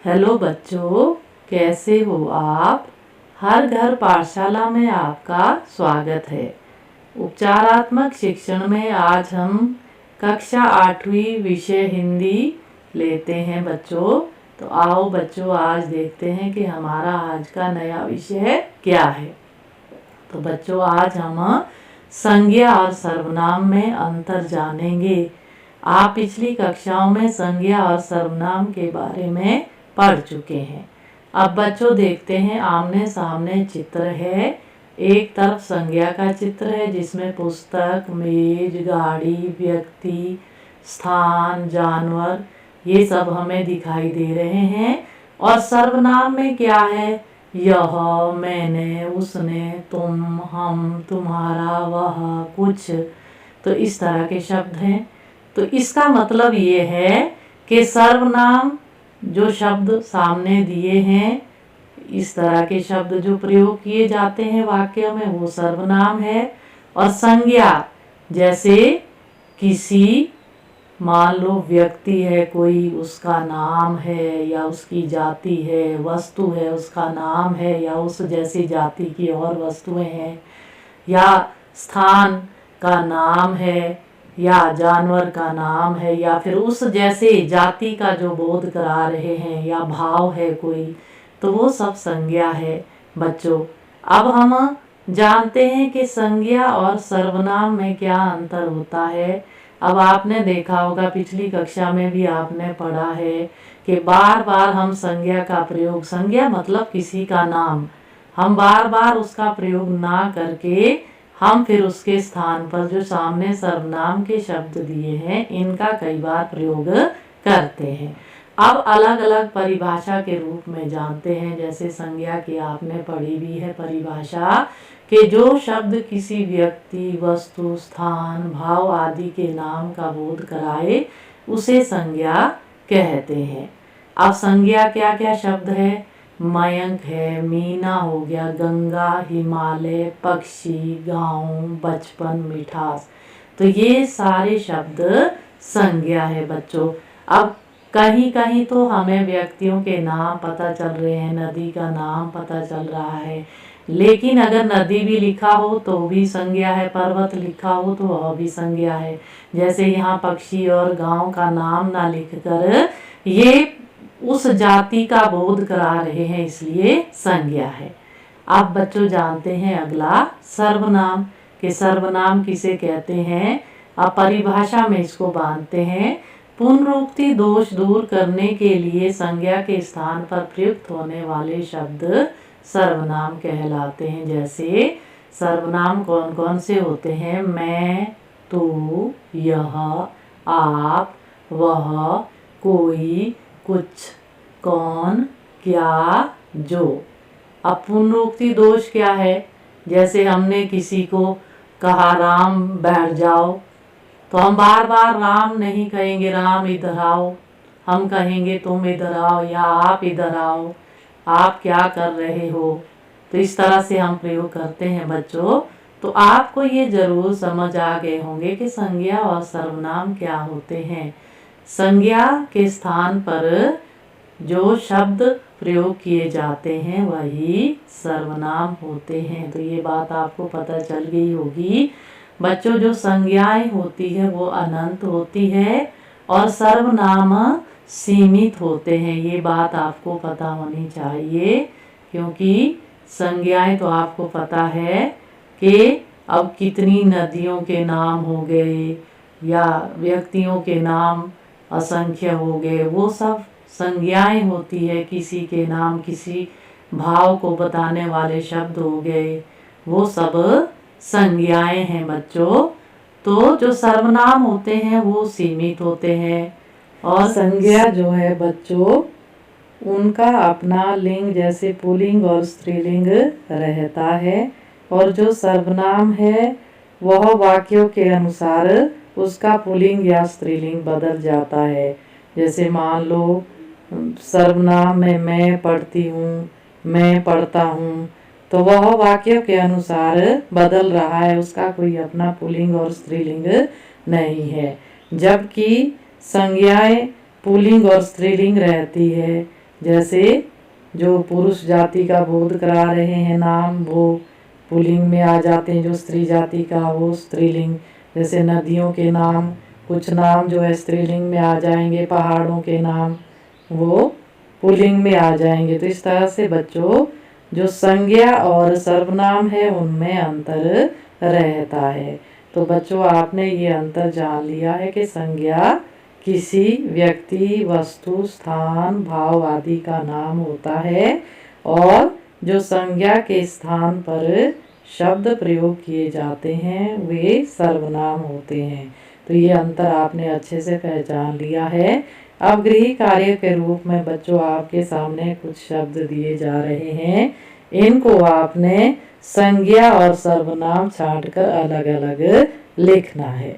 Hello बच्चों, कैसे हो आप। हर घर पाठशाला में आपका स्वागत है। उपचारात्मक शिक्षण में आज हम कक्षा 8वीं विषय हिंदी लेते हैं बच्चों। तो आओ बच्चों, आज देखते हैं कि हमारा आज का नया विषय क्या है। तो बच्चों, आज हम संज्ञा और सर्वनाम में अंतर जानेंगे। आप पिछली कक्षाओं में संज्ञा और सर्वनाम के बारे में पढ़ चुके हैं। अब बच्चों देखते हैं, आमने सामने चित्र है। एक तरफ संज्ञा का चित्र है जिसमें पुस्तक, मेज, गाड़ी, व्यक्ति, स्थान, जानवर, ये सब हमें दिखाई दे रहे हैं। और सर्वनाम में क्या है? यह, मैंने, उसने, तुम, हम, तुम्हारा, वह, कुछ, तो इस तरह के शब्द हैं। तो इसका मतलब ये है कि सर्वनाम जो शब्द सामने दिए हैं, इस तरह के शब्द जो प्रयोग किए जाते हैं वाक्य में, वो सर्वनाम है। और संज्ञा जैसे किसी, मान लो व्यक्ति है कोई, उसका नाम है या उसकी जाति है, वस्तु है उसका नाम है या उस जैसी जाति की और वस्तुएं हैं, या स्थान का नाम है या जानवर का नाम है, या फिर उस जैसे जाति का जो बोध करा रहे हैं, या भाव है कोई, तो वो सब संज्ञा है बच्चों। अब हम जानते हैं कि संज्ञा और सर्वनाम में क्या अंतर होता है। अब आपने देखा होगा, पिछली कक्षा में भी आपने पढ़ा है कि बार बार हम संज्ञा का प्रयोग, संज्ञा मतलब किसी का नाम, हम बार बार उसका प्रयोग ना करके हम फिर उसके स्थान पर जो सामने सर्वनाम के शब्द दिए हैं, इनका कई बार प्रयोग करते हैं। अब अलग अलग परिभाषा के रूप में जानते हैं। जैसे संज्ञा की आपने पढ़ी भी है परिभाषा, कि जो शब्द किसी व्यक्ति, वस्तु, स्थान, भाव आदि के नाम का बोध कराए, उसे संज्ञा कहते हैं। अब संज्ञा क्या क्या शब्द है? मयंक है, मीना हो गया, गंगा, हिमालय, पक्षी, गांव, बचपन, मिठास, तो ये सारे शब्द संज्ञा है बच्चों। अब कहीं कहीं तो हमें व्यक्तियों के नाम पता चल रहे हैं, नदी का नाम पता चल रहा है, लेकिन अगर नदी भी लिखा हो तो भी संज्ञा है, पर्वत लिखा हो तो वह भी संज्ञा है। जैसे यहाँ पक्षी और गांव का नाम ना लिखकर ये उस जाति का बोध करा रहे हैं, इसलिए संज्ञा है। अब बच्चों जानते हैं अगला सर्वनाम, कि सर्वनाम किसे कहते हैं। अब परिभाषा में इसको बांधते हैं। पुनरुक्ति दोष दूर करने के लिए संज्ञा के स्थान पर प्रयुक्त होने वाले शब्द सर्वनाम कहलाते हैं। जैसे सर्वनाम कौन कौन से होते हैं? मैं, तू, यह, आप, वह, कोई, कुछ, कौन, क्या, जो। अब पुनरुक्ति दोष क्या है? जैसे हमने किसी को कहा राम बैठ जाओ, तो हम बार बार राम नहीं कहेंगे, राम इधर आओ, हम कहेंगे तुम इधर आओ या आप इधर आओ, आप क्या कर रहे हो। तो इस तरह से हम प्रयोग करते हैं बच्चों। तो आपको ये जरूर समझ आ गए होंगे कि संज्ञा और सर्वनाम क्या होते हैं। संज्ञा के स्थान पर जो शब्द प्रयोग किए जाते हैं वही सर्वनाम होते हैं। तो ये बात आपको पता चल गई होगी बच्चों। जो संज्ञाएं होती है वो अनंत होती है और सर्वनाम सीमित होते हैं। ये बात आपको पता होनी चाहिए, क्योंकि संज्ञाएं तो आपको पता है कि अब कितनी नदियों के नाम हो गए या व्यक्तियों के नाम असंख्य हो गए, वो सब संज्ञाएं होती है। किसी के नाम, किसी भाव को बताने वाले शब्द हो गए, वो सब संज्ञाएं हैं बच्चों। तो जो सर्वनाम होते हैं वो सीमित होते हैं, और संज्ञा जो है बच्चों, उनका अपना लिंग जैसे पुल्लिंग और स्त्रीलिंग रहता है, और जो सर्वनाम है वह वाक्यों के अनुसार उसका पुल्लिंग या स्त्रीलिंग बदल जाता है। जैसे मान लो सर्वनाम में मैं पढ़ती हूँ, मैं पढ़ता हूँ, तो वह वाक्य के अनुसार बदल रहा है, उसका कोई अपना पुल्लिंग और स्त्रीलिंग नहीं है। जबकि संज्ञाएं पुल्लिंग और स्त्रीलिंग रहती है। जैसे जो पुरुष जाति का बोध करा रहे हैं नाम, वो पुल्लिंग में आ जाते हैं, जो स्त्री जाति का वो स्त्रीलिंग। जैसे नदियों के नाम, कुछ नाम जो है स्त्रीलिंग में आ जाएंगे, पहाड़ों के नाम वो पुल्लिंग में आ जाएंगे। तो इस तरह से बच्चों जो संज्ञा और सर्वनाम है उनमें अंतर रहता है। तो बच्चों आपने ये अंतर जान लिया है कि संज्ञा किसी व्यक्ति, वस्तु, स्थान, भाव आदि का नाम होता है और जो संज्ञा के स्थान पर शब्द प्रयोग किए जाते हैं वे सर्वनाम होते हैं। तो ये अंतर आपने अच्छे से पहचान लिया है। अब गृह कार्य के रूप में बच्चों आपके सामने कुछ शब्द दिए जा रहे हैं, इनको आपने संज्ञा और सर्वनाम छांटकर अलग अलग लिखना है।